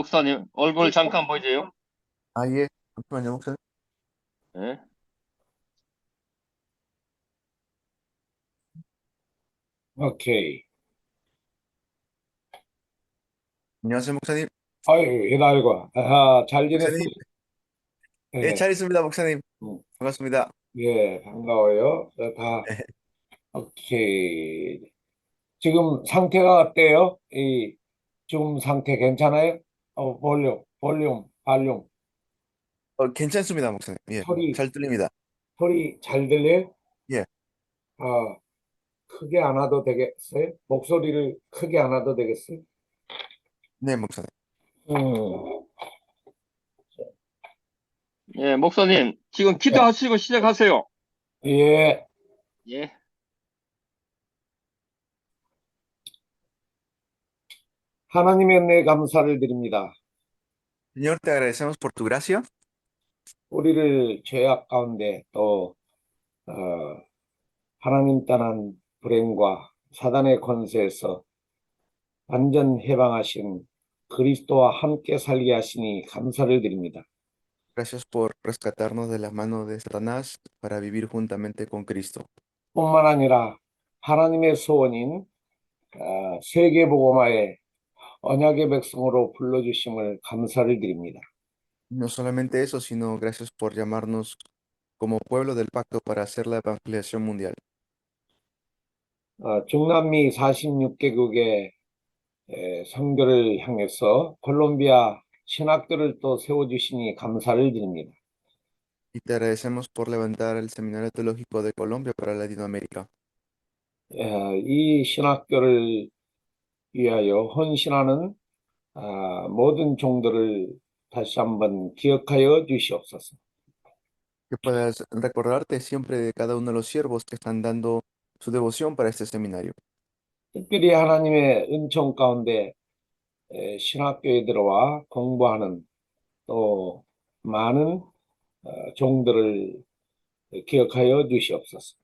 목사님, 얼굴 잠깐 보여줘요. 아, 예. 잠시만요, 목사님. 네. 오케이. 안녕하세요, 목사님. 아유, 이달과 잘 지냈어? 목사님. 예, 예, 잘 있습니다, 목사님. 음, 반갑습니다. 예, 반가워요. 예, 오케이. 지금 상태가 어때요? 지금 상태 괜찮아요? 볼륨. 괜찮습니다, 목사님. 예, 소리, 잘 들립니다. 소리 잘 들려요? 예, 아, 크게 안 와도 되겠어요? 목소리를 크게 안 와도 되겠어요? 네, 목사님. 음, 예, 목사님, 지금 기도하시고 시작하세요. 예, 예. 하나님의 은혜 감사를 드립니다. Señor, te agradecemos por tu gracia 우리를 죄악 가운데 또 어, 하나님 떠난 불행과 사단의 권세에서 완전 해방하신 그리스도와 함께 살게 하시니 감사를 드립니다. Gracias por rescatarnos de las manos de Satanás para vivir juntamente con Cristo. 뿐만 아니라 하나님의 소원인 세계복음화의 언약의 백성으로 불러주심을 감사를 드립니다. No solamente eso, sino gracias por llamarnos como pueblo del pacto para hacer la evangelización mundial. 중남미 46개국의 선교를 향해서 콜롬비아 신학교를 또 세워주시니 감사를 드립니다. Y te agradecemos por levantar el Seminario Teológico de Colombia para Latinoamérica. 이 신학교를 위하여 헌신하는 모든 종들을 다시 한번 기억하여 주시옵소서. Que puedas recordarte siempre de cada uno de los siervos que están dando su devoción para este seminario. 특별히 하나님의 은총 가운데 신학교에 들어와 공부하는 또 많은 종들을 기억하여 주시옵소서.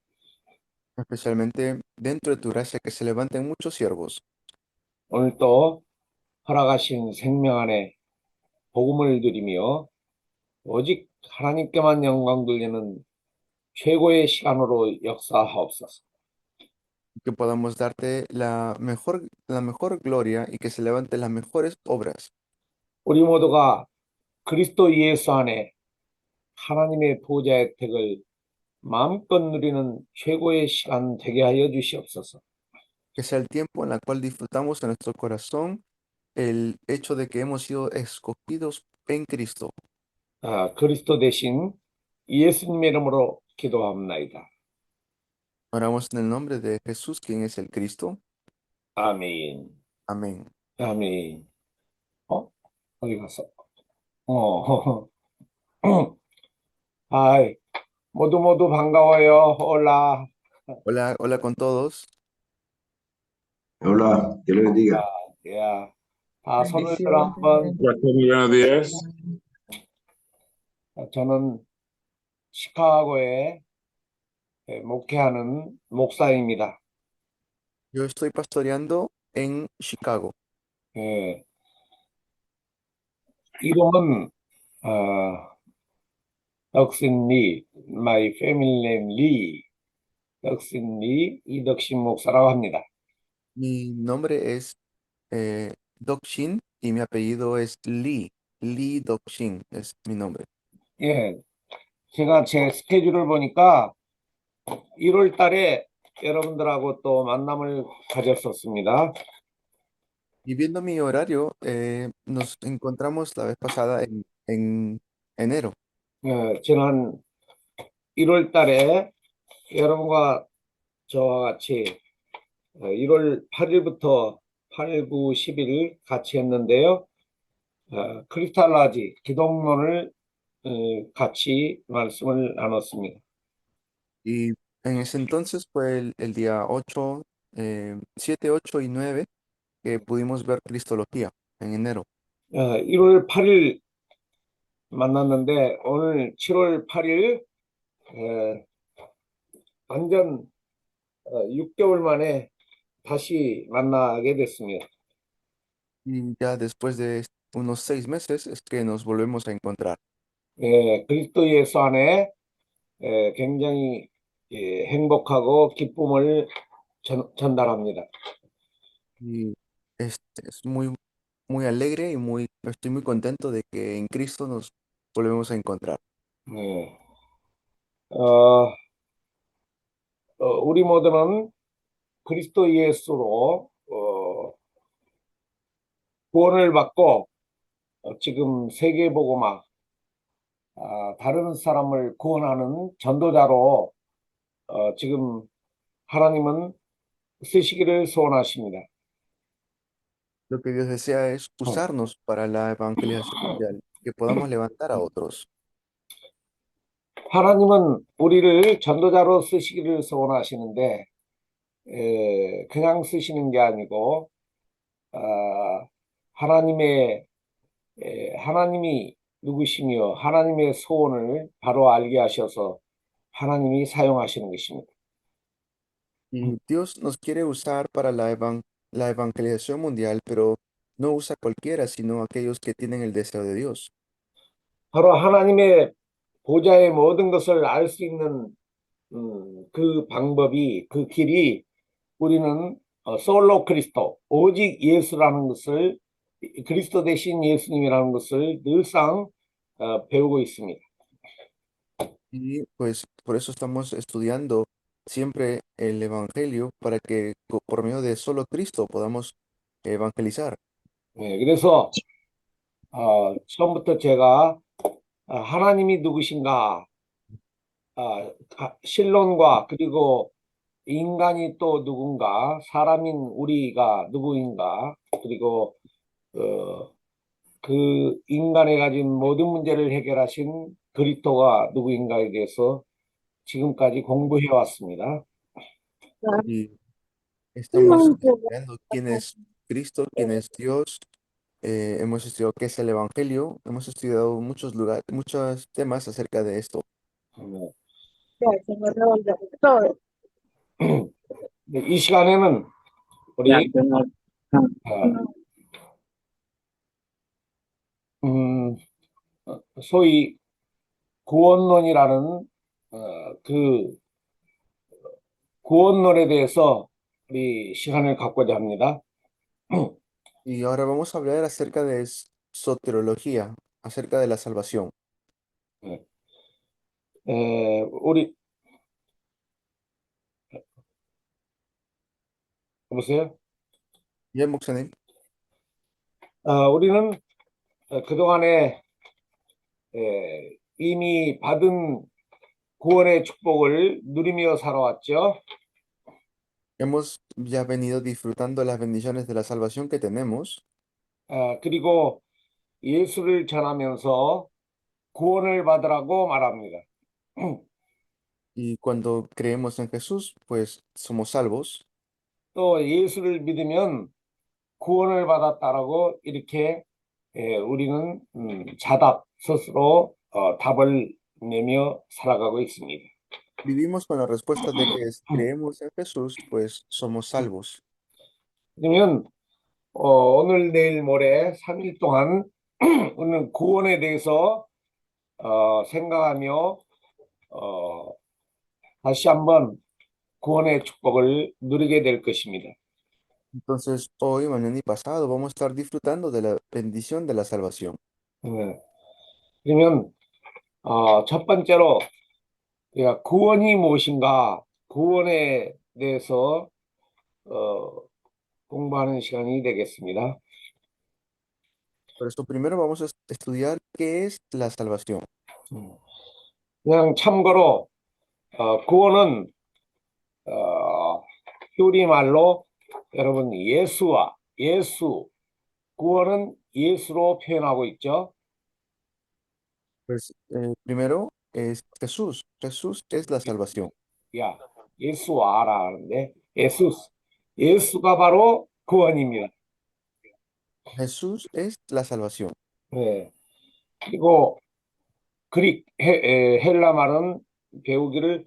Especialmente dentro de tu gracia que se levanten muchos siervos. 오늘 또 허락하신 생명 안에 복음을 드리며 오직 하나님께만 영광 돌리는 최고의 시간으로 역사하옵소서. Que podamos darte la mejor gloria y que se levanten las mejores obras. 우리 모두가 그리스도 예수 안에 하나님의 보좌의 혜택을 마음껏 누리는 최고의 시간 되게 하여 주시옵소서. Que sea el tiempo en el cual disfrutamos en nuestro corazón el hecho de que hemos sido escogidos en Cristo. 그리스도 대신 예수님의 이름으로 기도합나이다. Oramos en el nombre de Jesús, quien es el Cristo. 아멘. Amén. 아멘. 어디 갔어? 어, 아이, 모두 반가워요. 올라. Hola, hola con todos. Hola, Dios le bendiga. 야, 손을 들어 한번. Buenos días. 저는 시카고에 목회하는 목사입니다. Yo estoy pastoreando en Chicago. 예, 이름은 덕신 리, my family name 리, 덕신 리, 이덕신 목사라고 합니다. Mi nombre es Doc Shin y mi apellido es Lee. Lee Doc Shin es mi nombre. 예, 제가 제 스케줄을 보니까 1월 달에 여러분들하고 또 만남을 가졌었습니다. Y viendo mi horario, nos encontramos la vez pasada en enero. 지난 1월 달에 여러분과 저와 같이 1월 8일부터 8, 9, 10일 같이 했는데요. 크리스탈라지 기독론을 같이 말씀을 나눴습니다. Y en ese entonces fue el día 8, 7, 8 y 9 que pudimos ver Cristología en enero. 1월 8일 만났는데 오늘 7월 8일 완전 6개월 만에 다시 만나게 됐습니다. Y ya después de unos 6 meses es que nos volvemos a encontrar. 그리스도 예수 안에 굉장히 행복하고 기쁨을 전달합니다. Y es muy alegre y estoy muy contento de que en Cristo nos volvemos a encontrar. 네. 어, 우리 모두는 그리스도 예수로 구원을 받고 지금 세계복음화, 다른 사람을 구원하는 전도자로 지금 하나님은 쓰시기를 소원하십니다. Lo que Dios desea es usarnos para la evangelización mundial, que podamos levantar a otros. 하나님은 우리를 전도자로 쓰시기를 소원하시는데 그냥 쓰시는 게 아니고 하나님의 하나님이 누구시며 하나님의 소원을 바로 알게 하셔서 하나님이 사용하시는 것입니다. Y Dios nos quiere usar para la evangelización mundial, pero no usa a cualquiera, sino aquellos que tienen el deseo de Dios. 바로 하나님의 보좌의 모든 것을 알 수 있는 그 방법이 그 길이 우리는 솔로 그리스도 오직 예수라는 것을 그리스도 대신 예수님이라는 것을 늘상 배우고 있습니다. Y pues por eso estamos estudiando siempre el evangelio para que por medio de solo Cristo podamos evangelizar. 그래서 처음부터 제가 하나님이 누구신가 신론과 그리고 인간이 또 누군가 사람인 우리가 누구인가 그리고 그 인간이 가진 모든 문제를 해결하신 그리스도가 누구인가에 대해서 지금까지 공부해 왔습니다. Y estamos estudiando quién es Cristo, quién es Dios. Hemos estudiado qué es el evangelio. Hemos estudiado muchos lugares, muchos temas acerca de esto. 이 시간에는 우리 소위 구원론이라는 그 구원론에 대해서 우리 시간을 갖고자 합니다. Y ahora vamos a hablar acerca de soteriología, acerca de la salvación. 우리 여보세요? 예, 목사님. 우리는 그동안에 이미 받은 구원의 축복을 누리며 살아왔죠. Hemos ya venido disfrutando las bendiciones de la salvación que tenemos. 그리고 예수를 전하면서 구원을 받으라고 말합니다. Y cuando creemos en Jesús, pues somos salvos. 또 예수를 믿으면 구원을 받았다라고 이렇게 우리는 자답 스스로 답을 내며 살아가고 있습니다. Vivimos con la respuesta de que creemos en Jesús, pues somos salvos. 그러면 오늘 내일 모레 3일 동안 오늘 구원에 대해서 생각하며 다시 한번 구원의 축복을 누리게 될 것입니다. Entonces, hoy, mañana y pasado vamos a estar disfrutando de la bendición de la salvación. 그러면 첫 번째로 구원이 무엇인가 구원에 대해서 공부하는 시간이 되겠습니다. Por eso primero vamos a estudiar qué es la salvación. 그냥 참고로 구원은 히브리 말로 여러분 예수 구원은 예수로 표현하고 있죠. Pues primero es Jesús. Jesús es la salvación. 예수와라 하는데 예수가 바로 구원입니다. Jesús es la salvación. 그리고 헬라 말은 배우기를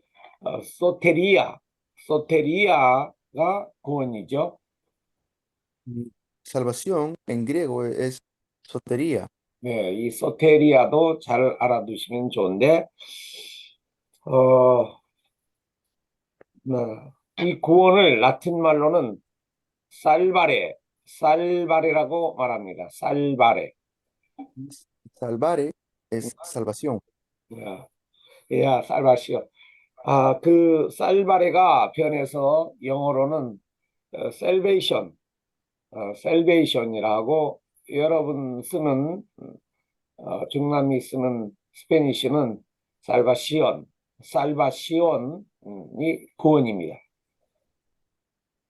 소테리아가 구원이죠. Salvación en griego es sotería. 네, 이 소테리아도 잘 알아두시면 좋은데, 어, 네, 이 구원을 라틴 말로는 살바레라고 말합니다. 살바레. Salvare es salvación. 야, 살바시오. 그 살바레가 변해서 영어로는 셀베이션, 셀베이션이라고 여러분 쓰는 중남미 쓰는 스페니쉬는 살바시온이 구원입니다.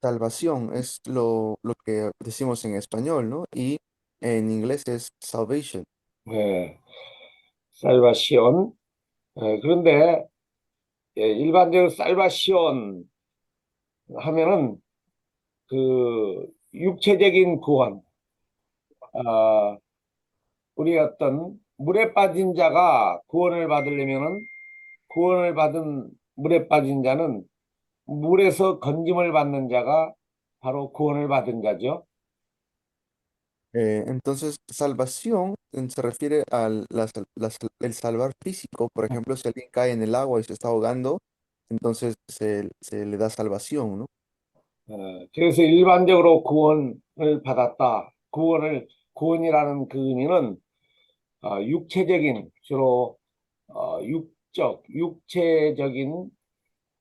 Salvación es lo que decimos en español, ¿no? Y en inglés es salvation. 네, 살바시온. 그런데 일반적으로 살바시온 하면은 그 육체적인 구원, 어, 우리 어떤 물에 빠진 자가 구원을 받으려면은 구원을 받은 물에 빠진 자는 물에서 건짐을 받는 자가 바로 구원을 받은 자죠. Entonces, salvación se refiere al el salvar físico. Por ejemplo, si alguien cae en el agua y se está ahogando, entonces se le da salvación, ¿no? 그래서 일반적으로 구원을 받았다. 구원이라는 그 의미는 육체적인 주로 육체적인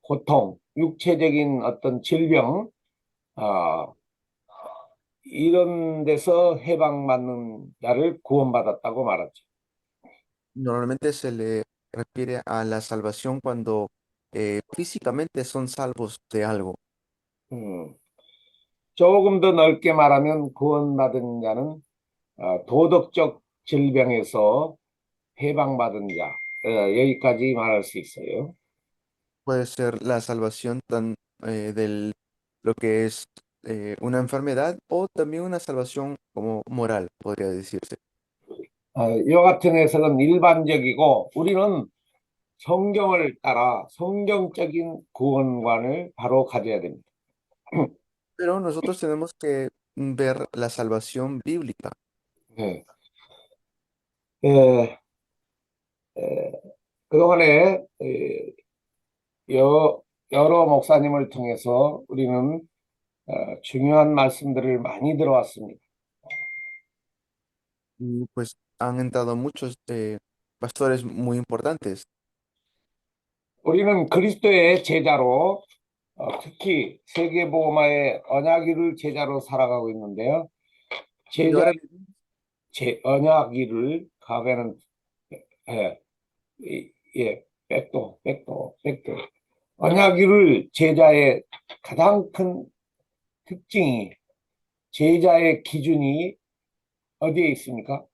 고통, 육체적인 어떤 질병, 어, 이런 데서 해방받는 자를 구원받았다고 말하죠. Normalmente se le refiere a la salvación cuando físicamente son salvos de algo. 음, 조금 더 넓게 말하면 구원받은 자는 도덕적 질병에서 해방받은 자, 여기까지 말할 수 있어요. Puede ser la salvación del lo que es una enfermedad o también una salvación como moral, podría decirse. 이와 같은 해석은 일반적이고 우리는 성경을 따라 성경적인 구원관을 바로 가져야 됩니다. Pero nosotros tenemos que ver la salvación bíblica. 네. 예, 예, 그동안에 여러 목사님을 통해서 우리는 중요한 말씀들을 많이 들어왔습니다. Y pues han entrado muchos pastores muy importantes. 우리는 그리스도의 제자로 특히 세계복음화의 언약이를 제자로 살아가고 있는데요. Y 제자 ahora 언약이를 가면은 예, 백도 언약이를 제자의 가장 큰 특징이 제자의 기준이 어디에 있습니까?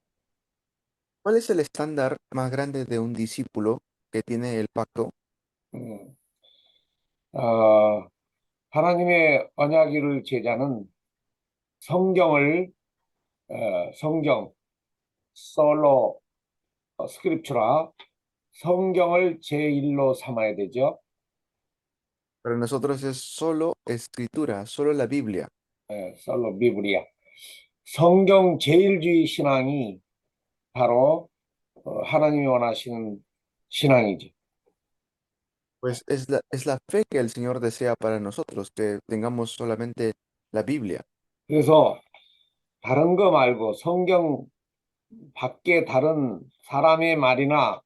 ¿cuál es el estándar más grande de un discípulo que tiene el pacto? 음, 어, 하나님의 언약이를 제자는 성경을 성경 솔로 스크립처라 성경을 제일로 삼아야 되죠. Para nosotros es solo escritura, solo la Biblia. 솔로 비브리아. 성경 제일주의 신앙이 바로 하나님이 원하시는 신앙이죠. Pues es la fe que el Señor desea para nosotros, que tengamos solamente la Biblia. 그래서 다른 거 말고 성경 밖에 다른 사람의 말이나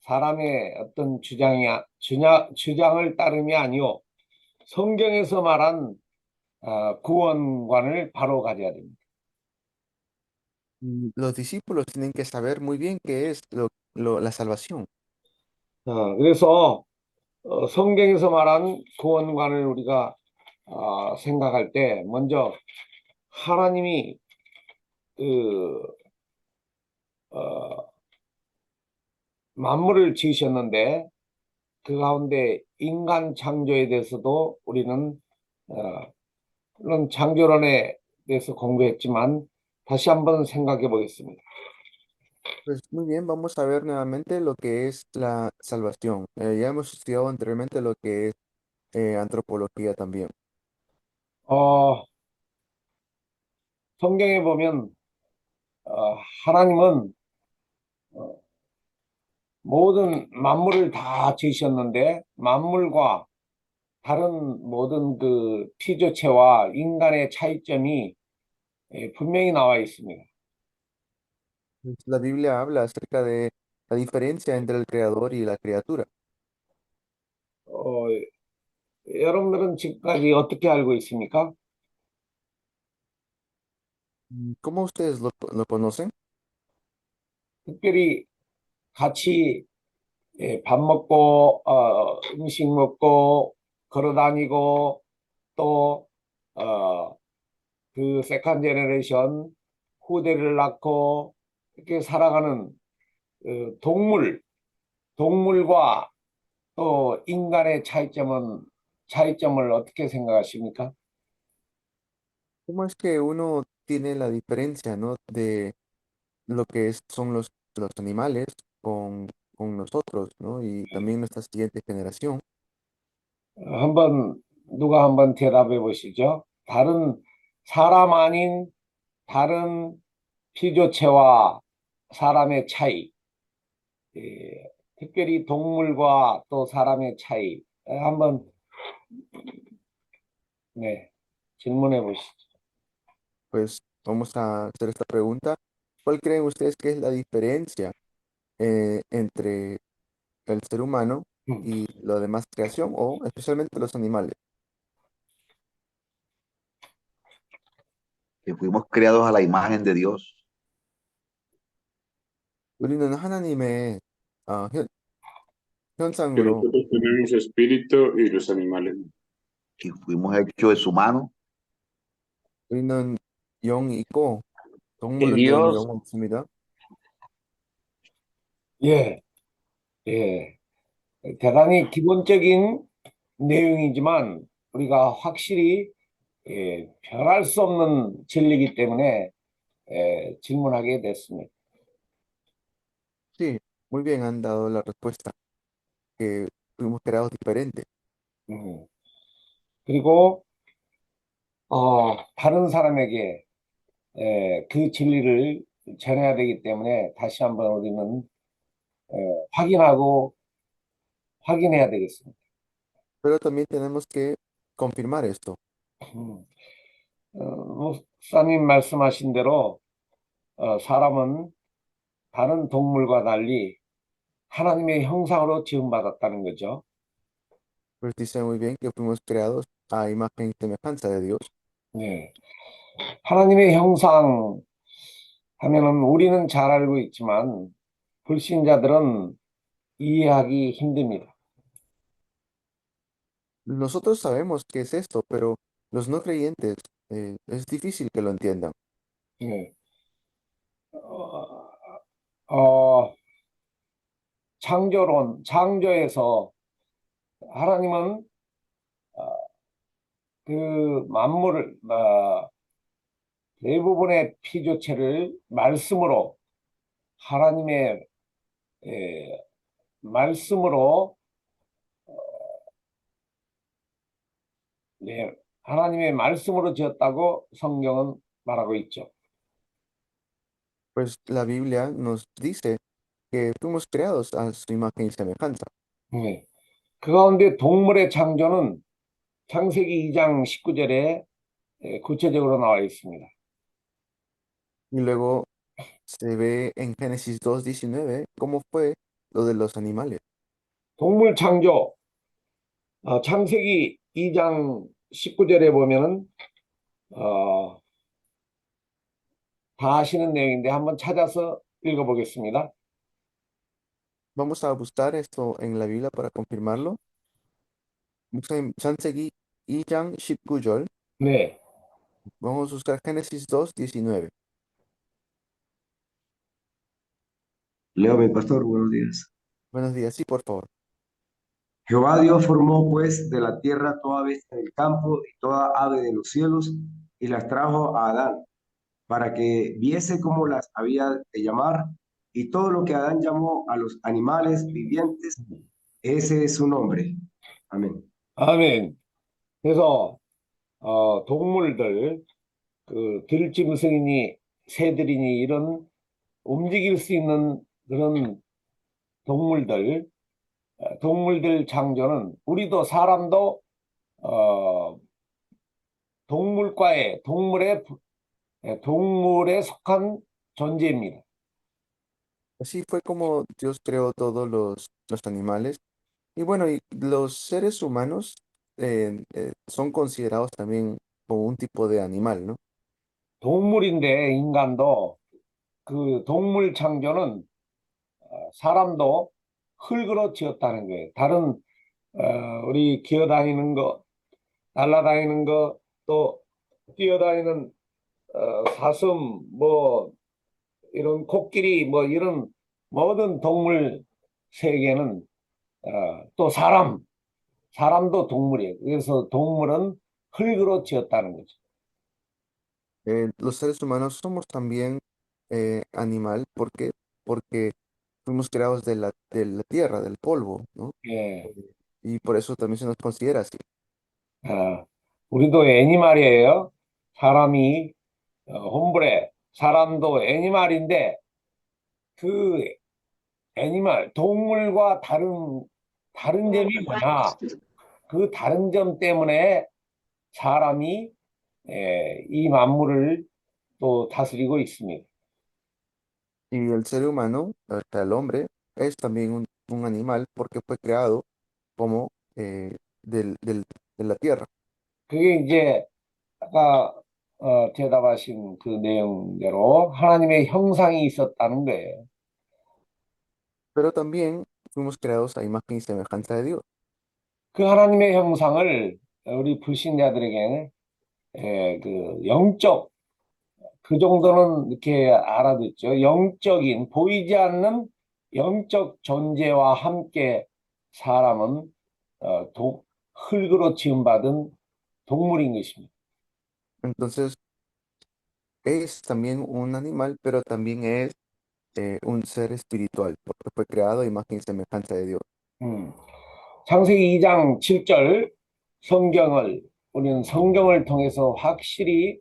사람의 어떤 주장을 따름이 아니요 성경에서 말한 구원관을 바로 가져야 됩니다. Los discípulos tienen que saber muy bien qué es la salvación. 그래서 성경에서 말한 구원관을 우리가 생각할 때 먼저 하나님이 그 만물을 지으셨는데 그 가운데 인간 창조에 대해서도 우리는 물론 창조론에 대해서 공부했지만 다시 한번 생각해 보겠습니다. Pues muy bien, vamos a ver nuevamente lo que es la salvación. Ya hemos estudiado anteriormente lo que es antropología también. 성경에 보면 하나님은 모든 만물을 다 지으셨는데 만물과 다른 모든 그 피조체와 인간의 차이점이 분명히 나와 있습니다. La Biblia habla acerca de la diferencia entre el creador y la criatura. 어, 여러분들은 지금까지 어떻게 알고 있습니까? ¿Cómo ustedes lo conocen? 특별히 같이 밥 먹고 음식 먹고 걸어 다니고 또 그 세컨 제너레이션 후대를 낳고 이렇게 살아가는 동물과 또 인간의 차이점을 어떻게 생각하십니까? ¿Cómo es que uno tiene la diferencia, ¿no? De lo que son los animales con nosotros, ¿no? Y también nuestra siguiente generación. 누가 한번 대답해 보시죠. 사람 아닌 다른 피조체와 사람의 차이, 특별히 동물과 또 사람의 차이, 한번 네, 질문해 보시죠. Pues vamos a hacer esta pregunta. ¿Cuál creen ustedes que es la diferencia entre el ser humano y la demás creación o especialmente los animales? Que fuimos creados a la imagen de Dios, 우리는 하나님의 현, Que 현상으로 nosotros tenemos espíritu y los animales no. que fuimos hechos de su mano, 우리는 영이 있고 Y 동물들은 Dios, 영이 없습니다. 예, 예. 대단히 기본적인 내용이지만 우리가 확실히 변할 수 없는 진리이기 때문에 질문하게 됐습니다. Sí, muy bien han dado la respuesta, que fuimos creados diferentes. 그리고 다른 사람에게 그 진리를 전해야 되기 때문에 다시 한번 우리는 확인해야 되겠습니다. Pero también tenemos que confirmar esto. 목사님 말씀하신 대로 사람은 다른 동물과 달리 하나님의 형상으로 지음받았다는 거죠. Pues dice muy bien que fuimos creados a imagen y semejanza de Dios. 네. 하나님의 형상 하면은 우리는 잘 알고 있지만 불신자들은 이해하기 힘듭니다. Nosotros sabemos qué es esto, pero los no creyentes es difícil que lo entiendan. 네. 어, 창조에서 하나님은 그 만물을 대부분의 피조체를 말씀으로 하나님의 말씀으로 하나님의 말씀으로 지었다고 성경은 말하고 있죠. Pues la Biblia nos dice que fuimos creados a su imagen y semejanza. 네. 그 가운데 동물의 창조는 창세기 2장 19절에 구체적으로 나와 있습니다. Y luego se ve en Génesis 2:19 cómo fue lo de los animales. 동물 창조 창세기 2장 19절에 보면은 다 아시는 내용인데 한번 찾아서 읽어보겠습니다. Vamos a buscar esto en la Biblia para confirmarlo. 목사님, 창세기 2장 19절. 네. Vamos a buscar Génesis 2:19. Leo, mi pastor, buenos días. Buenos días, sí, por favor. Jehová Dios formó pues de la tierra toda bestia del campo y toda ave de los cielos y las trajo a Adán para que viese cómo las había de llamar y todo lo que Adán llamó a los animales vivientes, ese es su nombre. Amén. 아멘. 그래서 동물들 그 들짐승이니 새들이니 이런 움직일 수 있는 그런 동물들 창조는 우리도 사람도 동물에 속한 존재입니다. Así fue como Dios creó todos los animales. Y bueno, y los seres humanos son considerados también como un tipo de animal, ¿no? 동물인데 인간도 그 동물 창조는 사람도 흙으로 지었다는 거예요. 다른 우리 기어다니는 거, 날아다니는 거, 또 뛰어다니는 사슴, 뭐 이런 코끼리, 뭐 이런 모든 동물 세계는 또 사람도 동물이에요. 그래서 동물은 흙으로 지었다는 거죠. Los seres humanos somos también animal porque fuimos creados de la tierra, del polvo, ¿no? 예, Y por eso también se nos considera así. 우리도 애니말이에요. 사람이 홈브레, 사람도 애니말인데 그 애니말, 동물과 다른 점이 뭐냐? 그 다른 점 때문에 사람이 이 만물을 또 다스리고 있습니다. Y el ser humano, o sea, el hombre, es también un animal porque fue creado como de la tierra. 그게 이제 아까 대답하신 그 내용대로 하나님의 형상이 있었다는 거예요. Pero también fuimos creados a imagen y semejanza de Dios. 그 하나님의 형상을 우리 불신자들에게는 그 영적 그 정도는 이렇게 알아듣죠. 영적인 보이지 않는 영적 존재와 함께 사람은 흙으로 지음받은 동물인 것입니다. Entonces, es también un animal, pero también es un ser espiritual, porque fue creado a imagen y semejanza de Dios. 창세기 2장 7절 우리는 성경을 통해서 확실히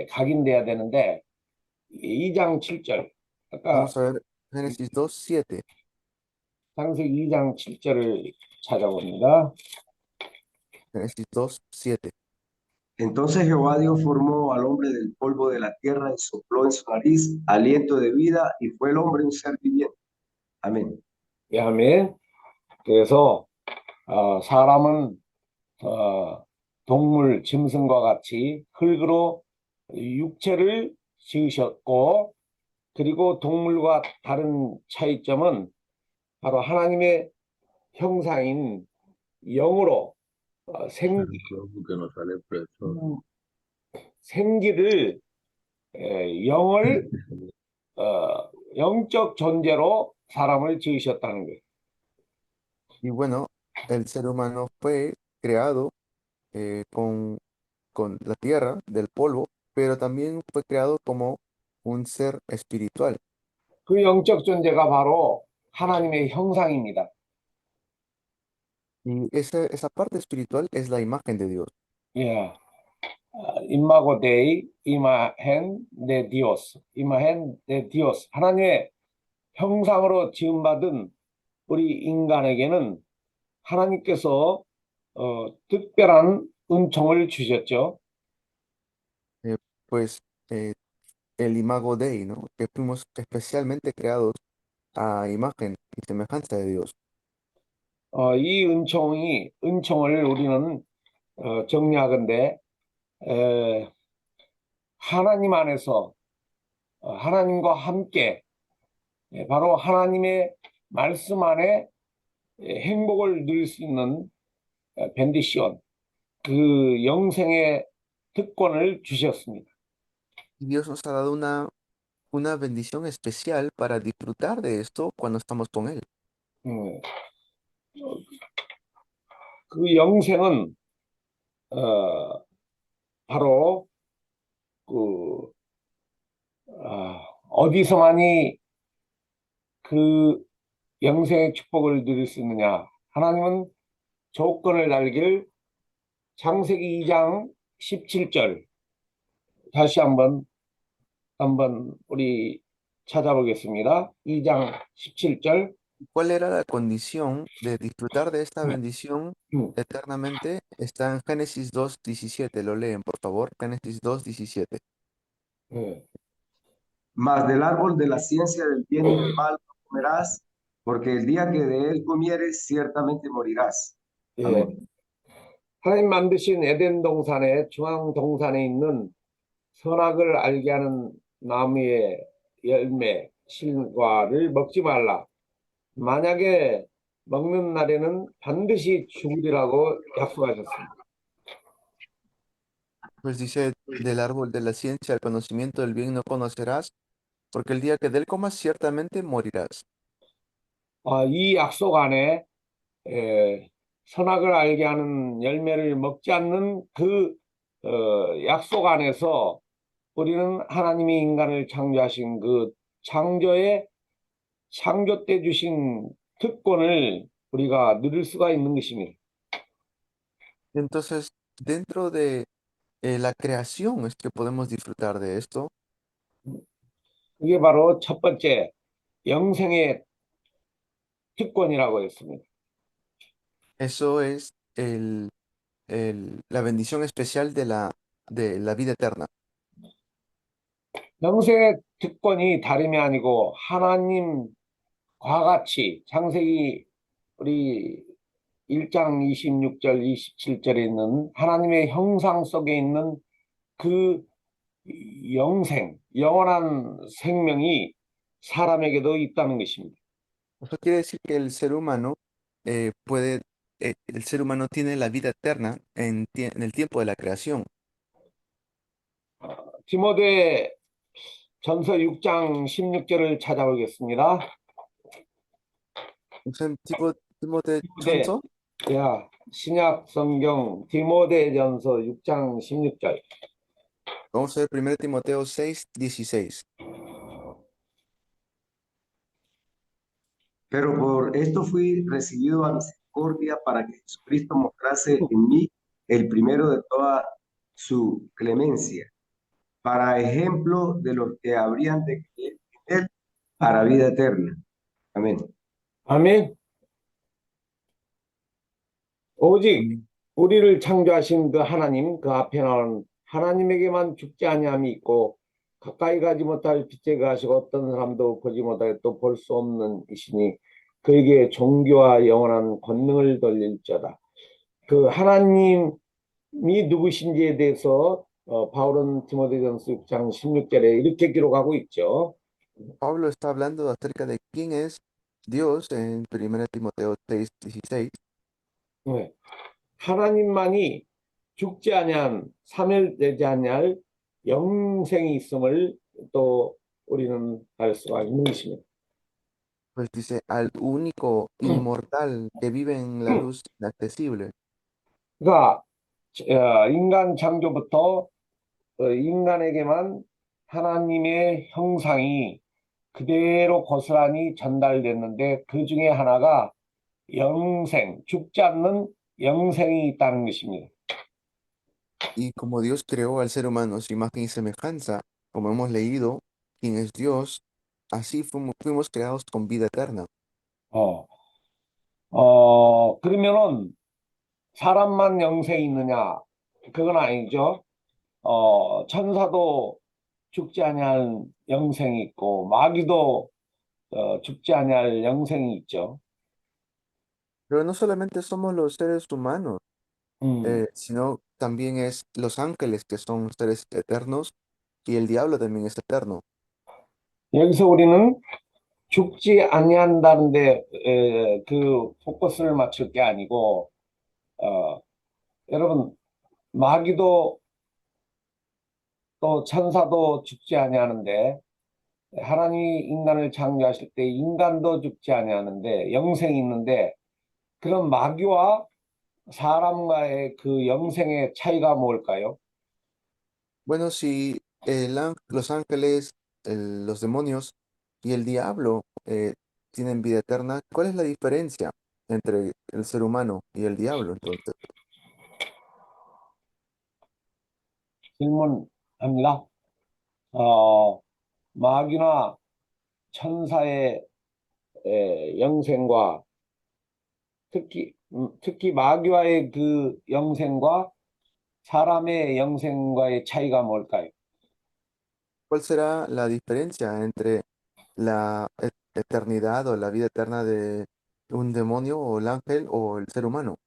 각인돼야 되는데 2장 7절 아까 Vamos a ver Génesis 2:7. 창세기 2장 7절을 찾아봅니다. Génesis 2:7. Entonces Jehová Dios formó al hombre del polvo de la tierra y sopló en su nariz aliento de vida y fue el hombre un ser viviente. Amén. 예, 아멘. 그래서 사람은 동물, 짐승과 같이 흙으로 육체를 지으셨고 그리고 동물과 다른 차이점은 바로 하나님의 형상인 영으로 생기를 영을 영적 존재로 사람을 지으셨다는 거예요. Y bueno, el ser humano fue creado con la tierra, del polvo, pero también fue creado como un ser espiritual. 그 영적 존재가 바로 하나님의 형상입니다. Y esa parte espiritual es la imagen de Dios. 예, 이마고 데이, 이마헨 데 디오스, 이마헨 데 디오스. 하나님의 형상으로 지음받은 우리 인간에게는 하나님께서 특별한 은총을 주셨죠. Pues el imago Dei, ¿no? Que fuimos especialmente creados a imagen y semejanza de Dios. 이 은총을 우리는 정리하건대 하나님 안에서 하나님과 함께 바로 하나님의 말씀 안에 행복을 누릴 수 있는 벤디시온 그 영생의 특권을 주셨습니다. Y Dios nos ha dado una bendición especial para disfrutar de esto cuando estamos con Él. 그 영생은 바로 어디서만이 그 영생의 축복을 누릴 수 있느냐? 하나님은 조건을 달길 창세기 2장 17절 다시 한번 한번 우리 찾아보겠습니다. 2장 17절. ¿Cuál era la condición de disfrutar de esta bendición 음, eternamente? Está en Génesis 2:17. Lo leen, por favor. Génesis 2:17. 예, Mas del árbol de la ciencia del bien y del mal no comerás, porque el día que de él comieres, ciertamente morirás. 예. Amén. 하나님 만드신 에덴 동산의 중앙 동산에 있는 선악을 알게 하는 나무의 열매, 실과를 먹지 말라. 만약에 먹는 날에는 반드시 죽으리라고 약속하셨습니다. Pues dice, del árbol de la ciencia, el conocimiento del bien no conocerás, porque el día que de él comas ciertamente morirás. 이 약속 안에 선악을 알게 하는 열매를 먹지 않는 그 약속 안에서 우리는 하나님이 인간을 창조하신 그 창조 때 주신 특권을 우리가 누릴 수가 있는 것입니다. Entonces, dentro de la creación es que podemos disfrutar de esto. 이게 바로 첫 번째 영생의 특권이라고 했습니다. Eso es la bendición especial de la vida eterna. 영생의 특권이 다름이 아니고 하나님과 같이 창세기 우리 1장 26절 27절에 있는 하나님의 형상 속에 있는 그 영생, 영원한 생명이 사람에게도 있다는 것입니다. Eso quiere decir que el ser humano el ser humano tiene la vida eterna en el tiempo de la creación. 디모데 전서 6장 16절을 찾아보겠습니다. Entonces, Timoteo 네. Chonso, 야, 신약 성경 디모데 전서 6장 16절. vamos a ver 1 Timoteo 6:16. Pero por esto fui recibido a misericordia para que Jesucristo mostrase en mí el primero de toda su clemencia, para ejemplo de los que habrían de creer en él para vida eterna. Amén. 아멘. 오직 우리를 창조하신 그 하나님, 그 앞에 나온 하나님에게만 죽지 아니함이 있고 가까이 가지 못할 빛에 가시고 어떤 사람도 보지 못하게 또 볼 수 없는 이시니 그에게 존귀와 영원한 권능을 돌릴지어다. 그 하나님이 누구신지에 대해서 바울은 디모데전서 6장 16절에 이렇게 기록하고 있죠. Pablo está hablando acerca de quién es Dios en 1 Timoteo 6:16. 네. 하나님만이 죽지 아니한 사멸되지 아니할 영생이 있음을 또 우리는 알 수가 있는 것입니다. Pues dice, al único inmortal que vive en la luz inaccesible. 그러니까 인간 창조부터 인간에게만 하나님의 형상이 그대로 고스란히 전달됐는데 그 중에 하나가 영생, 죽지 않는 영생이 있다는 것입니다. Y como Dios creó al ser humano a su imagen y semejanza, como hemos leído, quien es Dios, así fuimos creados con vida eterna. 그러면은 사람만 영생이 있느냐? 그건 아니죠. 천사도 죽지 아니할 영생이 있고 마귀도 죽지 아니할 영생이 있죠. Pero no solamente somos los seres humanos, 음. sino también es los ángeles que son seres eternos y el diablo también es eterno. 여기서 우리는 죽지 아니한다는데 그 포커스를 맞출 게 아니고 여러분 마귀도 또 천사도 죽지 아니하는데 하나님이 인간을 창조하실 때 인간도 죽지 아니하는데 영생이 있는데 그런 마귀와 사람과의 그 영생의 차이가 뭘까요? Bueno, si los ángeles, los demonios y el diablo tienen vida eterna, ¿cuál es la diferencia entre el ser humano y el diablo entonces? 질문합니다. 마귀나 천사의 영생과 특히 마귀와의 그 영생과 사람의 영생과의 차이가 뭘까요? ¿Cuál será la diferencia entre la eternidad o la vida eterna de un demonio o el ángel o el ser humano?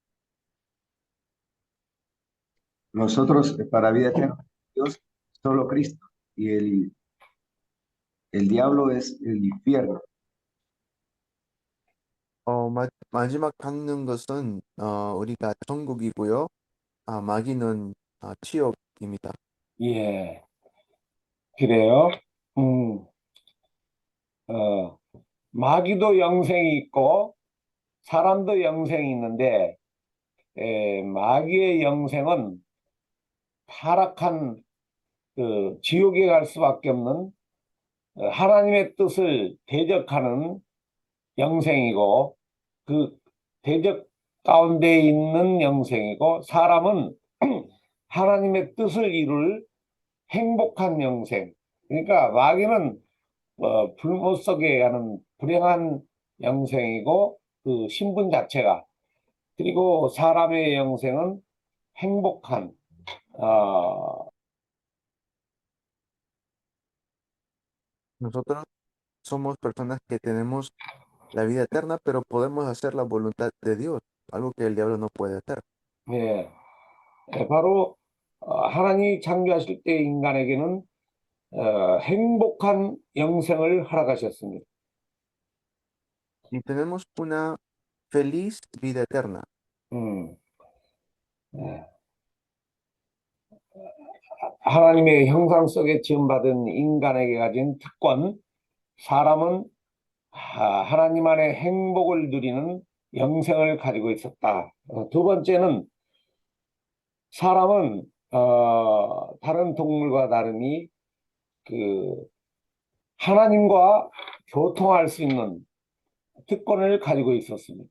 Nosotros, para vida eterna, Dios, solo Cristo. Y el diablo es el infierno. 마지막 하는 것은 우리가 천국이고요. 마귀는 지옥입니다. 예, 그래요. 마귀도 영생이 있고 사람도 영생이 있는데 마귀의 영생은 타락한 그 지옥에 갈 수밖에 없는 하나님의 뜻을 대적하는 영생이고 그 대적 가운데 있는 영생이고 사람은 하나님의 뜻을 이룰 행복한 영생. 그러니까 마귀는 불못 속에 가는 불행한 영생이고 그 신분 자체가 그리고 사람의 영생은 행복한 Nosotros somos personas que tenemos la vida eterna, pero podemos hacer la voluntad de Dios, algo que el diablo no puede hacer. 예, 바로 하나님이 창조하실 때 인간에게는 행복한 영생을 허락하셨습니다. Y tenemos una feliz vida eterna. 하나님의 형상 속에 지음받은 인간에게 가진 특권, 사람은 하나님 안에 행복을 누리는 영생을 가지고 있었다. 두 번째는 사람은 다른 동물과 다르니 그 하나님과 교통할 수 있는 특권을 가지고 있었습니다.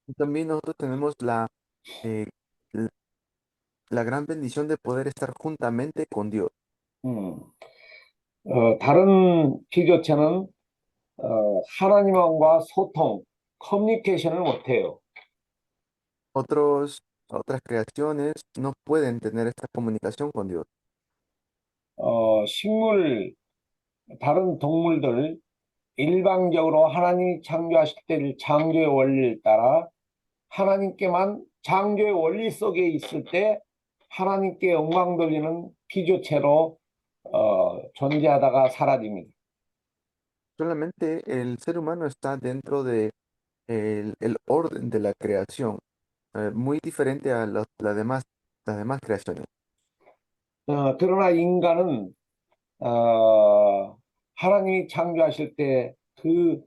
Y también nosotros tenemos eh, la gran bendición de poder estar juntamente con Dios. 다른 피조체는 하나님과 소통, 커뮤니케이션을 못해요. Otras creaciones no pueden tener esta comunicación con Dios. 다른 동물들 일방적으로 하나님이 창조하실 때 창조의 원리를 따라 하나님께만 창조의 원리 속에 있을 때 하나님께 영광 돌리는 피조체로 존재하다가 사라집니다. Solamente el ser humano está dentro de el orden de la creación, muy diferente a las demás creaciones. 그러나 인간은 하나님이 창조하실 때 그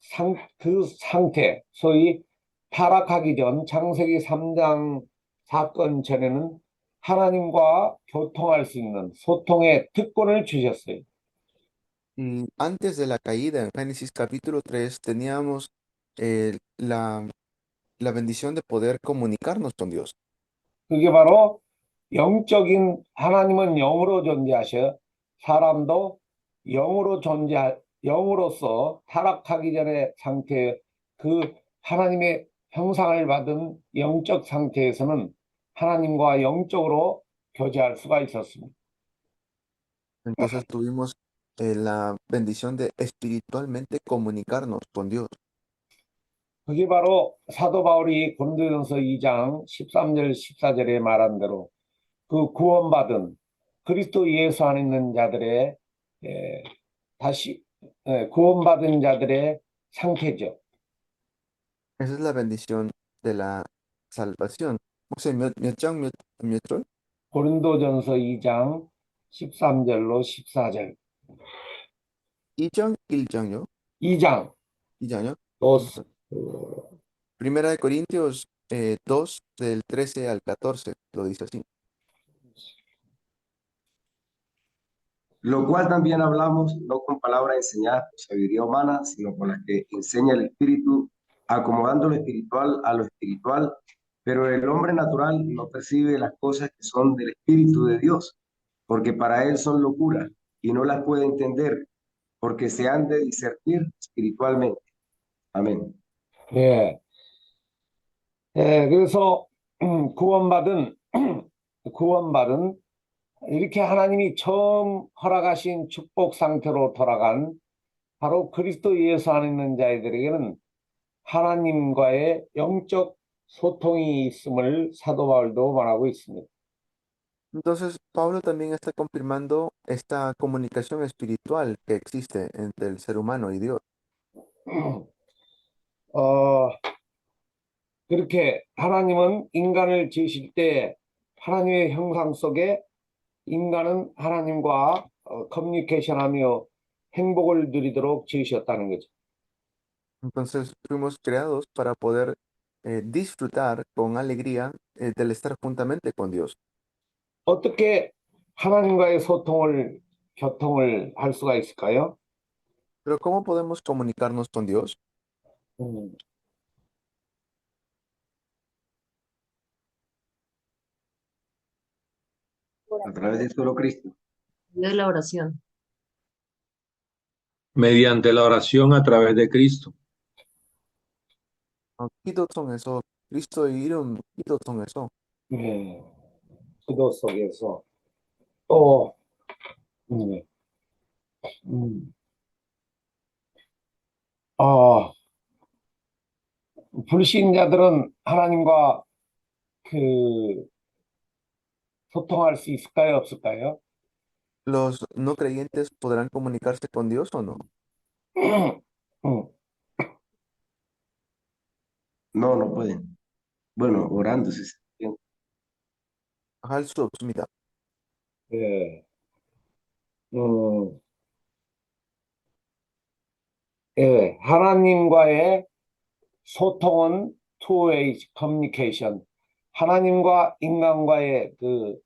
상태, 소위 타락하기 전 창세기 3장 사건 전에는 하나님과 교통할 수 있는 소통의 특권을 주셨어요. Y antes de la caída, en Génesis capítulo 3, teníamos la bendición de poder comunicarnos con Dios. 그게 바로 영적인 하나님은 영으로 존재하셔 사람도 영으로서 타락하기 전의 상태 그 하나님의 형상을 받은 영적 상태에서는 하나님과 영적으로 교제할 수가 있었습니다. Entonces tuvimos la bendición de espiritualmente comunicarnos con Dios. 그게 바로 사도 바울이 고린도전서 2장 13절 14절에 말한 대로 그 구원받은 그리스도 예수 안에 있는 자들의 구원받은 자들의 상태죠. Esa es la bendición de la salvación. 혹시 몇 장 몇 절? 고린도전서 2장 13절로 14절. 2장 1장요? 2장. 2장요? dos. Primera de Corintios 2 del 13 al 14 lo dice así. Lo cual también hablamos, no con palabras enseñadas por sabiduría humana, sino con las que enseña el Espíritu, acomodando lo espiritual a lo espiritual, pero el hombre natural no percibe las cosas que son del Espíritu de Dios, porque para él son locura, y no las puede entender, porque se han de discernir espiritualmente. Amén. 예. 예, 그래서 구원받은 구원받은 이렇게 하나님이 처음 허락하신 축복 상태로 돌아간 바로 그리스도 예수 안에 있는 자들에게는 하나님과의 영적 소통이 있음을 사도 바울도 말하고 있습니다. Entonces, Pablo también está confirmando esta comunicación espiritual que existe entre el ser humano y Dios. 어, 그렇게 하나님은 인간을 지으실 때 하나님의 형상 속에 인간은 하나님과 커뮤니케이션하며 행복을 누리도록 지으셨다는 거죠. Entonces, fuimos creados para poder disfrutar con alegría del estar juntamente con Dios. 어떻게 하나님과의 교통을 할 수가 있을까요? Pero ¿cómo podemos comunicarnos con Dios? 음, A través de solo Cristo. De la oración. mediante la oración a través de Cristo. 기도통해서 그리스도의 이름 기도통해서 네, 기도 속에서 또 음, 음, 어, 불신자들은 하나님과 그 소통할 수 있을까요, 없을까요? los no creyentes podrán comunicarse con Dios o no. 음, No, no pueden. Bueno, orando, sí. 할 수 없습니다. 예, 음, 예, 하나님과의 소통은 two-way communication. 하나님과 인간과의 그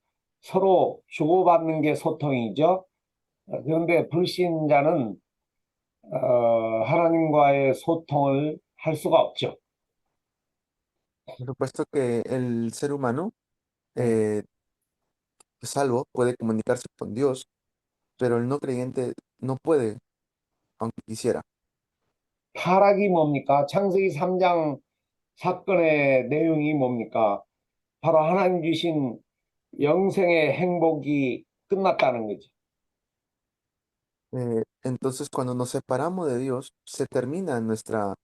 서로 주고받는 게 소통이죠. 그런데 불신자는 하나님과의 소통을 할 수가 없죠. Por supuesto que el ser humano salvo puede comunicarse con Dios, pero el no creyente no puede, aunque quisiera. 타락이 뭡니까? 창세기 3장 사건의 내용이 뭡니까? 바로 하나님 주신 영생의 행복이 끝났다는 거죠. Entonces, cuando nos separamos de Dios, se termina nuestra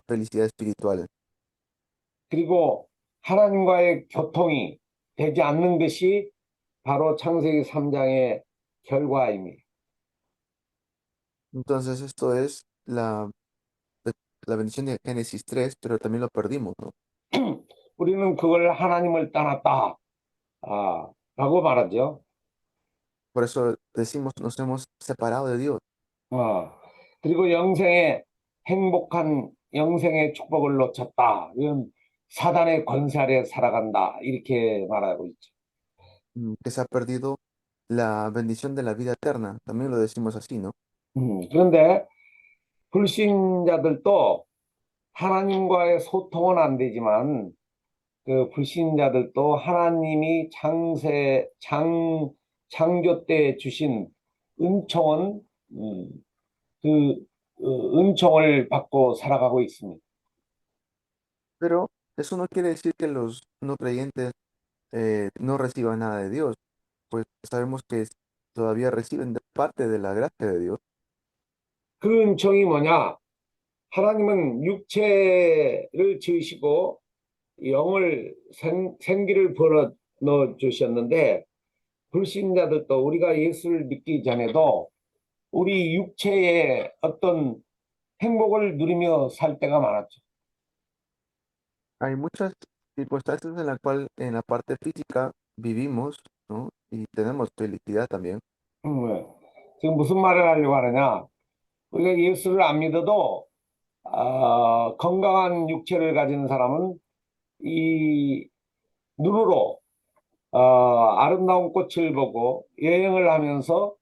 felicidad espiritual. 그리고 하나님과의 교통이 되지 않는 것이 바로 창세기 3장의 결과입니다. Entonces, esto es la bendición de Génesis 3, pero también lo perdimos, ¿no? 우리는 그걸 하나님을 떠났다 라고 말하죠. Por eso decimos, nos hemos separado de Dios. 그리고 행복한 영생의 축복을 놓쳤다. 이건 사단의 권세 아래 살아간다. 이렇게 말하고 있죠. Que se ha perdido la bendición de la vida eterna. También lo decimos así, ¿no? 그런데 불신자들도 하나님과의 소통은 안 되지만 그 불신자들도 하나님이 창조 때 주신 은총은 은총을 받고 살아가고 있습니다. Pero eso no quiere decir que los no creyentes no reciban nada de Dios, pues sabemos que todavía reciben de parte de la gracia de Dios. 그 은총이 뭐냐? 하나님은 육체를 지으시고 영을 생기를 불어 넣어 주셨는데 불신자들도 우리가 예수를 믿기 전에도 우리 육체의 어떤 행복을 누리며 살 때가 많았죠. Hay muchas circunstancias en la cual en la parte física vivimos, ¿no? Y tenemos felicidad también. 지금 무슨 말을 하려고 하느냐? 우리가 예수를 안 믿어도 건강한 육체를 가진 사람은 이 눈으로 아름다운 꽃을 보고 여행을 하면서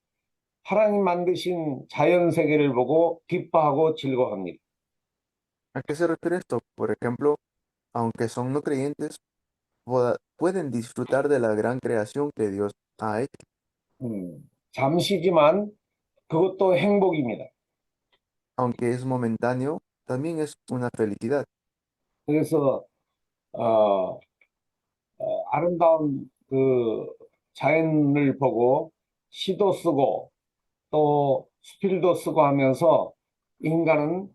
하나님 만드신 자연 세계를 보고 기뻐하고 즐거워합니다. ¿A qué se refiere esto? Por ejemplo, aunque son no creyentes, pueden disfrutar de la gran creación que Dios ha hecho. 잠시지만 그것도 행복입니다. Aunque es momentáneo, también es una felicidad. 그래서 아름다운 그 자연을 보고 시도 쓰고 또 수필도 쓰고 하면서 인간은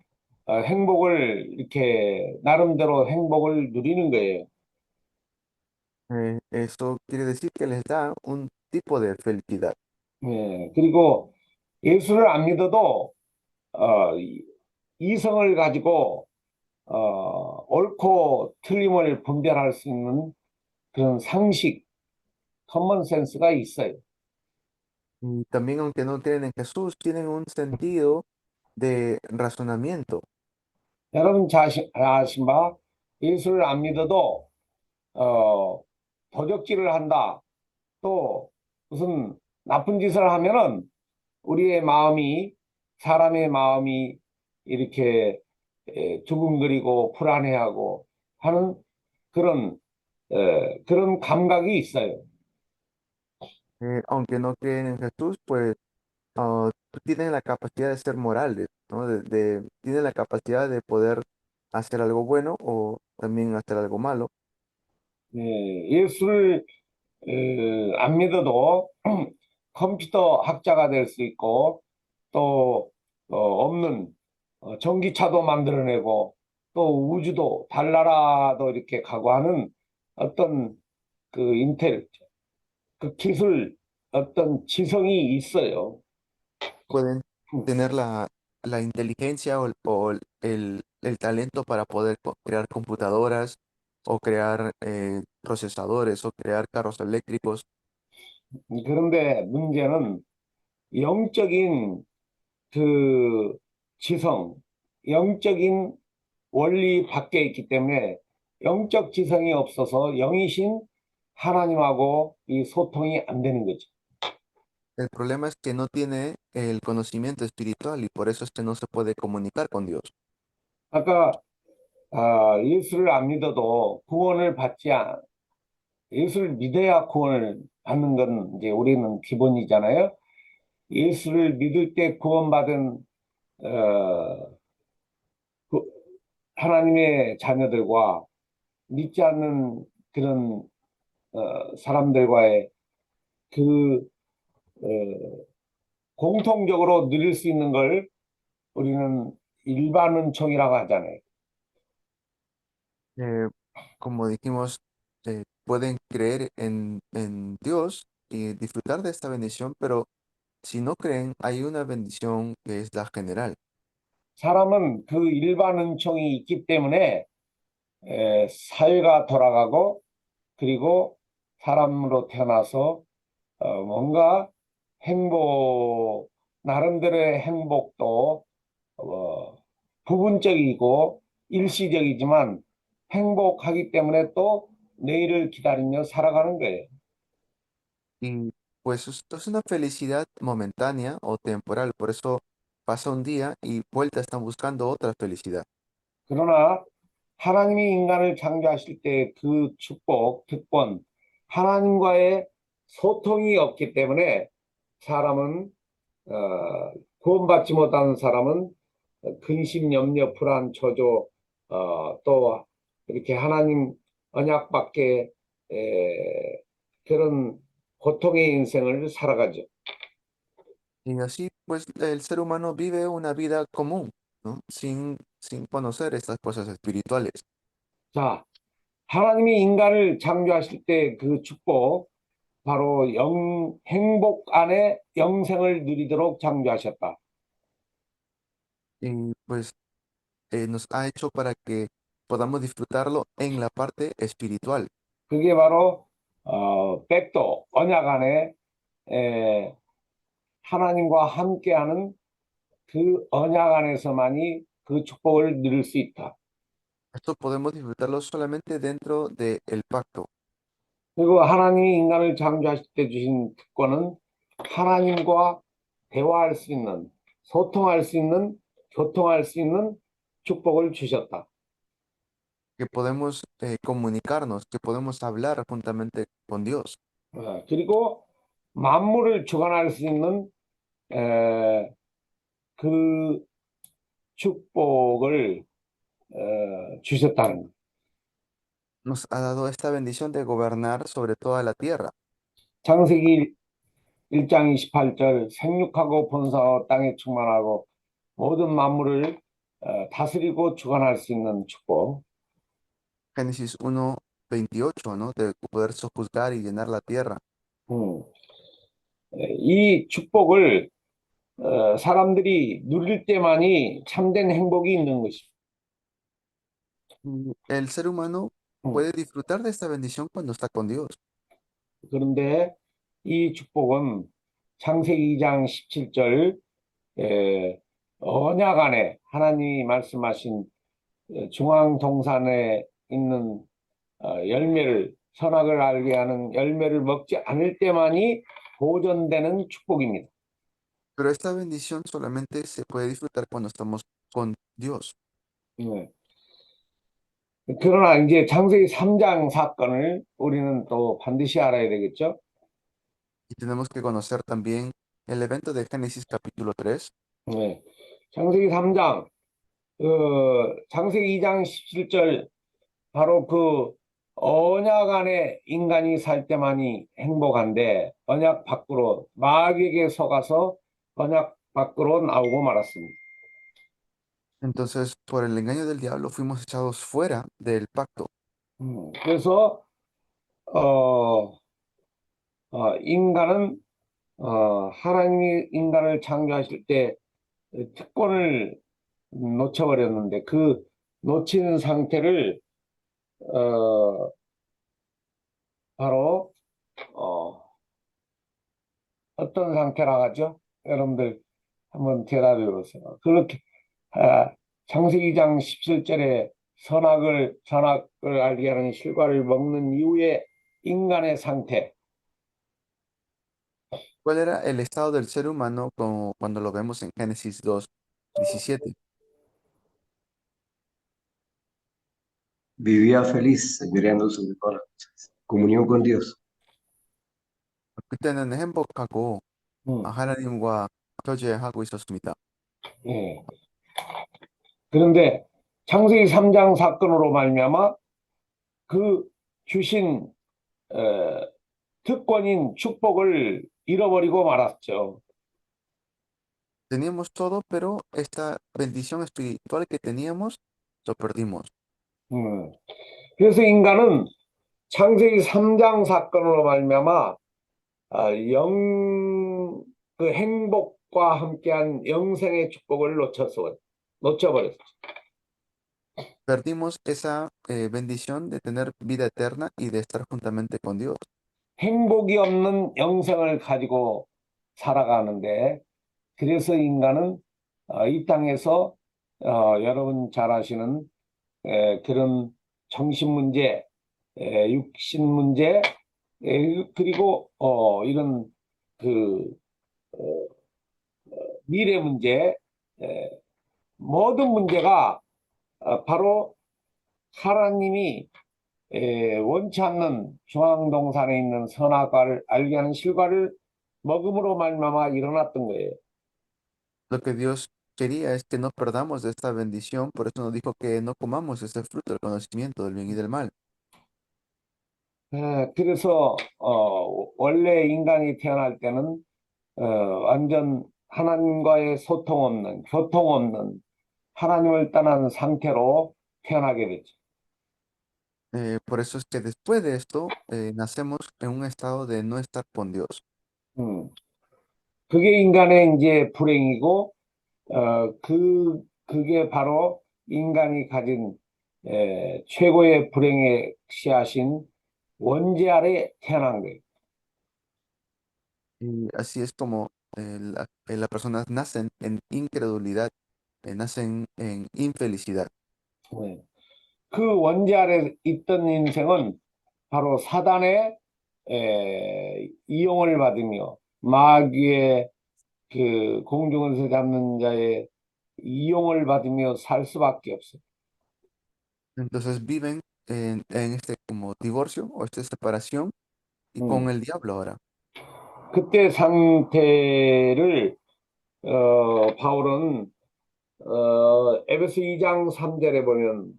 행복을 이렇게 나름대로 행복을 누리는 거예요. Eso quiere decir que les da un tipo de felicidad. 예, 그리고 예수를 안 믿어도 이성을 가지고 옳고 틀림을 분별할 수 있는 그런 상식, 커먼 센스가 있어요. Y también, aunque no creen en Jesús, tienen un sentido de razonamiento. 여러분 아신 바 예수를 안 믿어도 도적질을 한다. 또 무슨 나쁜 짓을 하면은 우리의 마음이 사람의 마음이 이렇게 두근거리고 불안해하고 하는 그런 그런 감각이 있어요. Aunque no creen en Jesús, pues tienen la capacidad de ser morales, ¿no? Tienen la capacidad de poder hacer algo bueno o también hacer algo malo. 예수를 안 믿어도 컴퓨터 학자가 될 수 있고 또 없는 전기차도 만들어내고 또 우주도 달나라도 이렇게 가고 하는 어떤 그 그 기술 어떤 지성이 있어요. Pueden tener la inteligencia o el talento para poder crear computadoras o crear procesadores o crear carros eléctricos. 그런데 문제는 영적인 그 지성, 영적인 원리 밖에 있기 때문에 영적 지성이 없어서 영이신 하나님하고 이 소통이 안 되는 거죠. El problema es que no tiene el conocimiento espiritual y por eso es que no se puede comunicar con Dios. 아까 예수를 안 믿어도 구원을 예수를 믿어야 구원을 받는 건 이제 우리는 기본이잖아요. 예수를 믿을 때 구원받은 그 하나님의 자녀들과 믿지 않는 그런 사람들과의 그 공통적으로 누릴 수 있는 걸 우리는 일반 은총이라고 하잖아요. Eh, Como dijimos, pueden creer en Dios y disfrutar de esta bendición, pero si no creen, hay una bendición que es la general. 사람은 그 일반 은총이 있기 때문에 사회가 돌아가고 그리고 사람으로 태어나서 뭔가 나름대로의 행복도 부분적이고 일시적이지만 행복하기 때문에 또 내일을 기다리며 살아가는 거예요. Y pues esto es una felicidad momentánea o temporal, por eso pasa un día y vuelta están buscando otra felicidad. 그러나 하나님이 인간을 창조하실 때 그 축복, 특권, 하나님과의 소통이 없기 때문에 사람은 구원받지 못하는 사람은 근심, 염려, 불안, 초조, 또 이렇게 하나님 언약 밖에 그런 고통의 인생을 살아가죠. Y así pues el ser humano vive una vida común, ¿no? Sin conocer estas cosas espirituales. 자, 하나님이 인간을 창조하실 때 그 축복, 바로 행복 안에 영생을 누리도록 창조하셨다. Y pues nos ha hecho para que podamos disfrutarlo en la parte espiritual. 그게 바로 백도 언약 안에 하나님과 함께하는 그 언약 안에서만이 그 축복을 누릴 수 있다. Esto podemos disfrutarlo solamente dentro del pacto. 그리고 하나님이 인간을 창조하실 때 주신 특권은 하나님과 대화할 수 있는, 소통할 수 있는, 교통할 수 있는 축복을 주셨다. Que podemos comunicarnos, que podemos hablar juntamente con Dios. 그리고 만물을 주관할 수 있는 그 축복을 주셨다는 거예요. Nos ha dado esta bendición de gobernar sobre toda la tierra. 창세기 1장 28절 생육하고 번성하고 땅에 충만하고 모든 만물을 다스리고 주관할 수 있는 축복. Génesis 1:28, ¿no? De poder sojuzgar y llenar la tierra. 이 축복을 사람들이 누릴 때만이 참된 행복이 있는 것입니다. El ser humano puede disfrutar de esta bendición cuando está con Dios. 그런데 이 축복은 창세기 2장 17절 언약 안에 하나님이 말씀하신 중앙 동산에 있는 열매를 선악을 알게 하는 열매를 먹지 않을 때만이 보존되는 축복입니다. Pero esta bendición solamente se puede disfrutar cuando estamos con Dios. 그러나 이제 창세기 3장 사건을 우리는 또 반드시 알아야 되겠죠? Y tenemos que conocer también el evento de Génesis capítulo 3. 네. 창세기 3장, 창세기 2장 17절 바로 그 언약 안에 인간이 살 때만이 행복한데 언약 밖으로 마귀에게 속아서 언약 밖으로 나오고 말았습니다. Entonces, por el engaño del diablo, fuimos echados fuera del pacto. 그래서 인간은 하나님이 인간을 창조하실 때 특권을 놓쳐버렸는데 그 놓친 상태를 바로 어떤 상태라 하죠? 여러분들 한번 대답해 보세요. 그렇게 창세기 2장 17절에 선악을 알게 하는 실과를 먹는 이후에 인간의 상태. ¿Cuál era el estado del ser humano cuando lo vemos en Génesis 2:17? Vivía feliz, señoreando sobre todas las cosas. Comunión con Dios. 그때는 행복하고 하나님과 교제하고 있었습니다. 예. 그런데 창세기 3장 사건으로 말미암아 그 주신 특권인 축복을 잃어버리고 말았죠. Teníamos todo, pero esta bendición espiritual que teníamos, lo perdimos. 그래서 인간은 창세기 3장 사건으로 말미암아 그 행복과 함께한 영생의 축복을 놓쳐버렸죠. Perdimos esa bendición de tener vida eterna y de estar juntamente con Dios. 행복이 없는 영생을 가지고 살아가는데 그래서 인간은 이 땅에서 여러분 잘 아시는 그런 정신 문제, 육신 문제, 그리고 이런 그 미래 문제, 모든 문제가 바로 하나님이 원치 않는 중앙동산에 있는 선악과를 알게 하는 실과를 먹음으로 말미암아 일어났던 거예요. Lo que Dios quería es que no perdamos de esta bendición, por eso nos dijo que no comamos ese fruto del conocimiento del bien y del mal. 그래서 원래 인간이 태어날 때는 완전 하나님과의 소통 없는, 교통 없는 하나님을 떠난 상태로 태어나게 됐죠. Por eso es que después de esto nacemos en un estado de no estar con Dios. 그게 인간의 이제 불행이고 그게 바로 인간이 가진 최고의 불행의 씨앗인 원죄 아래 태어난 거예요. Y así es como las personas nacen en incredulidad, nacen en infelicidad. 그 원죄 아래 있던 인생은 바로 사단의 이용을 받으며 마귀의 그 공중에서 잡는 자의 이용을 받으며 살 수밖에 없어요. Entonces viven en este como divorcio o esta separación y con el diablo ahora. 그때 상태를 바울은 에베소 2장 3절에 보면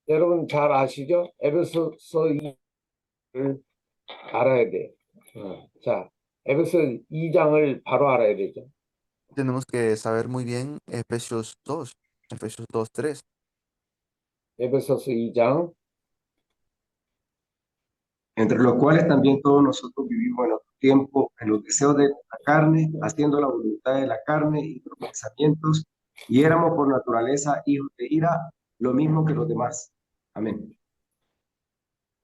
여러분 잘 아시죠? 에베소서 2를 알아야 돼. 자, 에베소 2장을 바로 알아야 되죠. Tenemos que saber muy bien Efesios 2, 3. 에베소서 2장 entre los cuales también todos nosotros vivimos en otro tiempo, en los deseos de la carne, haciendo la voluntad de la carne y los pensamientos, y éramos por naturaleza hijos de ira, lo mismo que los demás. Amén.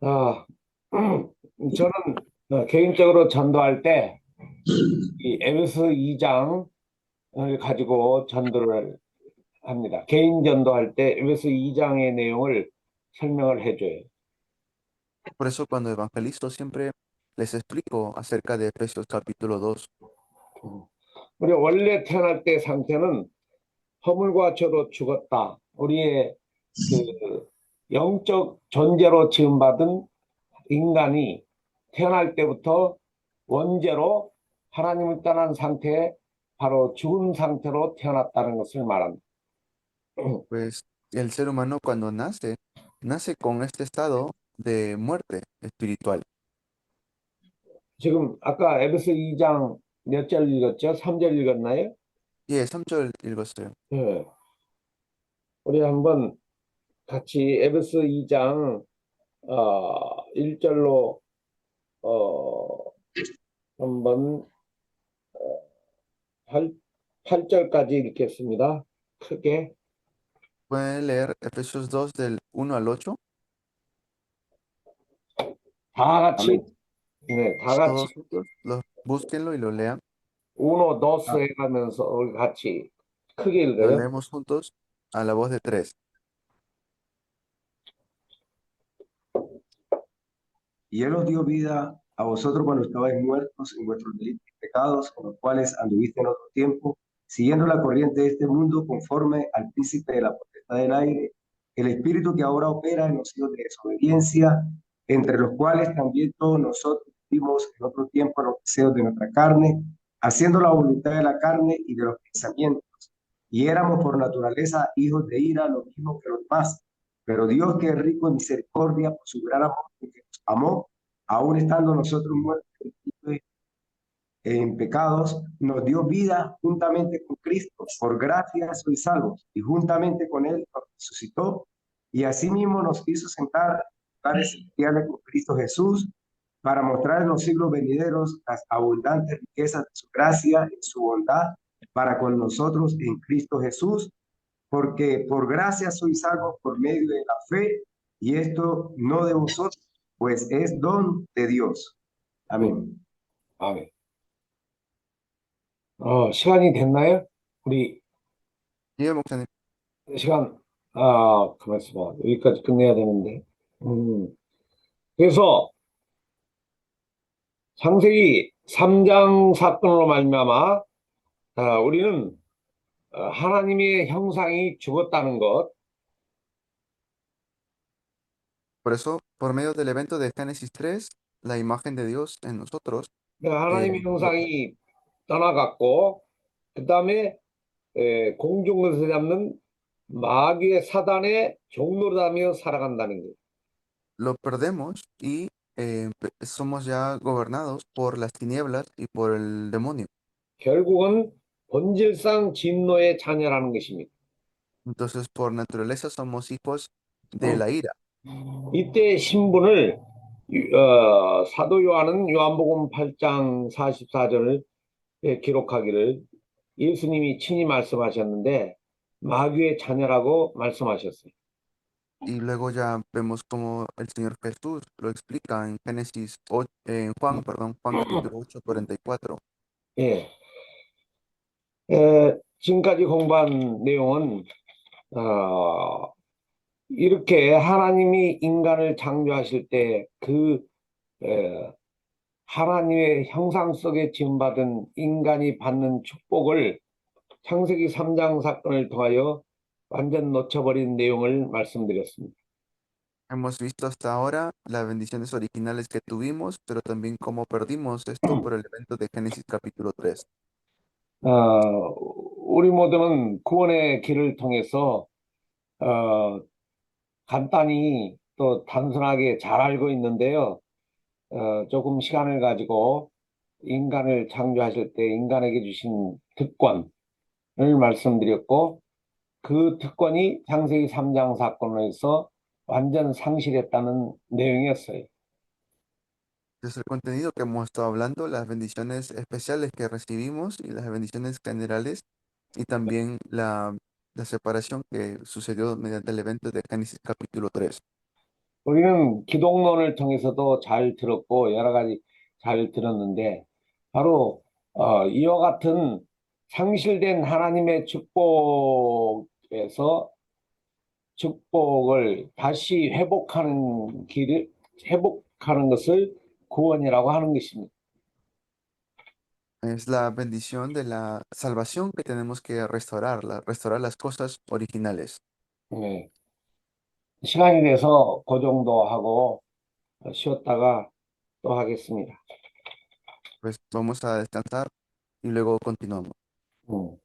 저는 개인적으로 전도할 때 이 에베소 2장을 가지고 전도를 합니다. 개인 전도할 때 에베소 2장의 내용을 설명을 해줘요. Por eso cuando evangelizo siempre les explico acerca de Efesios capítulo 2. 우리 원래 태어날 때 상태는 허물과 죄로 죽었다. 우리의 그 영적 존재로 지음받은 인간이 태어날 때부터 원죄로 하나님을 떠난 상태에 바로 죽은 상태로 태어났다는 것을 말합니다. Pues el ser humano cuando nace con este estado de muerte espiritual. 지금 아까 에베소 2장 몇 절 읽었죠? 3절 읽었나요? 예, 3절 읽었어요. 예. 우리 한번 같이 에베소 2장 1절로 한번 8절까지 읽겠습니다. 크게. ¿Pueden leer Efesios 2 del 1 al 8? 다 같이 아멘. 네, 다 같이 Todos juntos, búsquenlo y lo lean. 1, 2 해가면서 우리 같이 크게 Lo 읽어요. leemos juntos a la voz de 3. Y Él os dio vida a vosotros cuando estabais muertos en vuestros delitos y pecados, con los cuales anduviste en otro tiempo, siguiendo la corriente de este mundo conforme al príncipe de la potestad del aire, el espíritu que ahora opera en los hijos de desobediencia, entre los cuales también todos nosotros vivimos en otro tiempo en los deseos de nuestra carne, haciendo la voluntad de la carne y de los pensamientos. Y éramos por naturaleza hijos de ira, lo mismo que los demás. Pero Dios, que es rico en misericordia, por su gran amor, que nos amó, aun estando nosotros muertos en pecados, nos dio vida juntamente con Cristo. Por gracia sois salvos, y juntamente con Él nos resucitó, y asimismo nos hizo sentar en lugares celestiales con Cristo Jesús, para mostrar en los siglos venideros las abundantes riquezas de su gracia y su bondad para con nosotros en Cristo Jesús, porque por gracia sois salvos por medio de la fe, y esto no de vosotros, pues es don de Dios. Amén. 아멘. 시간이 됐나요? 우리 예, 목사님. 시간 가만있어 봐. 여기까지 끝내야 되는데. 그래서 창세기 3장 사건으로 말미암아 우리는 하나님의 형상이 죽었다는 것, Por eso, por medio del evento de Génesis 3, la imagen de Dios en nosotros, 하나님의 형상이 떠나갔고, 그 다음에 공중에서 잡는 마귀의 사단의 종노릇하며 살아간다는 거예요. lo perdemos y somos ya gobernados por las tinieblas y por el demonio. 결국은 본질상 진노의 자녀라는 것입니다. Entonces, por naturaleza somos hijos de la ira. 이때 신분을 사도 요한은 요한복음 8장 44절을 기록하기를 예수님이 친히 말씀하셨는데 마귀의 자녀라고 말씀하셨어요. Y luego ya vemos como el Señor Jesús lo explica en Génesis 8, en Juan capítulo 8, 44. 예. 지금까지 공부한 내용은 이렇게 하나님이 인간을 창조하실 때 하나님의 형상 속에 지음받은 인간이 받는 축복을 창세기 3장 사건을 통하여 완전 놓쳐버린 내용을 말씀드렸습니다. Hemos visto hasta ahora las bendiciones originales que tuvimos, pero también cómo perdimos esto por el evento de Génesis capítulo 3. 우리 모두는 구원의 길을 통해서 어, 간단히 또 단순하게 잘 알고 있는데요. 조금 시간을 가지고 인간을 창조하실 때 인간에게 주신 특권을 말씀드렸고, 그 특권이 창세기 3장 사건에서 완전 상실했다는 내용이었어요. Es el contenido que hemos estado hablando, las bendiciones especiales que recibimos y las bendiciones generales, y también la separación que sucedió mediante el evento de Génesis capítulo 3. 우리는 기독론을 통해서도 잘 들었고 여러 가지 잘 들었는데, 바로 이와 같은 상실된 하나님의 축복을 다시 회복하는 것을 구원이라고 하는 것입니다. Es la bendición de la salvación que tenemos que restaurar, restaurar las cosas originales. 네. 시간이 돼서 그 정도 하고 쉬었다가 또 하겠습니다. Pues vamos a descansar y luego continuamos. 음.